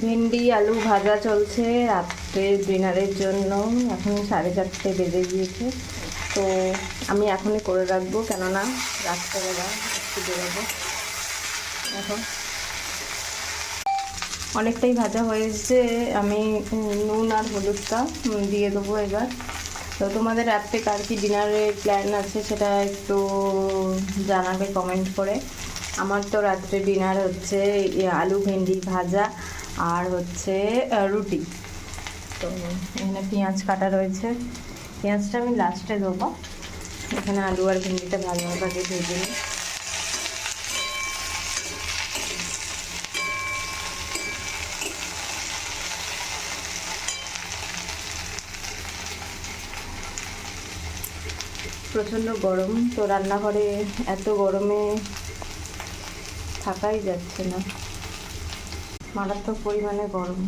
ভেন্ডি আলু ভাজা চলছে রাত্রে ডিনারের জন্য। এখন 4:30 বেজে গিয়েছে, তো আমি এখনই করে রাখবো, কেননা রাত্রেবেলা একটু বেরোবো। এখন অনেকটাই ভাজা হয়েছে, আমি নুন আর হলুদটা দিয়ে দেবো এবার। তো তোমাদের রাত্রে কার কি ডিনারের প্ল্যান আছে সেটা একটু জানাবে কমেন্ট করে। আমার তো রাত্রে ডিনার হচ্ছে আলু ভেন্ডি ভাজা আর হচ্ছে রুটি। তো এখানে পেঁয়াজ কাটা রয়েছে, পেঁয়াজটা আমি লাস্টে দেবো। এখানে আলু আর ভেন্ডিটা ভালোভাবে ভেজে নিই। প্রচণ্ড গরম, তো রান্নাঘরে এত গরমে থাকাই যাচ্ছে না, মারাত্মক পরিমাণে গরম।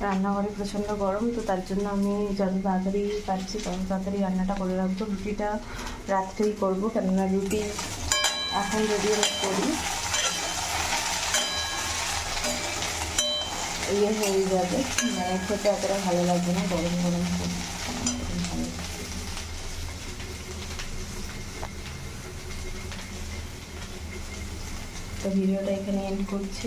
রান্নাঘরে প্রচণ্ড গরম, তো তার জন্য আমি যত তাড়াতাড়ি পারছি তত তাড়াতাড়ি রান্নাটা করে রাখবো। রুটিটা রাত্রেই করবো, কেননা রুটি এখন যদি আমি করি হয়ে যাবে, মানে খেতে এতটা ভালো লাগবে না, গরম গরম ভালো। তো ভিডিওটা এখানে এন্ড করছি।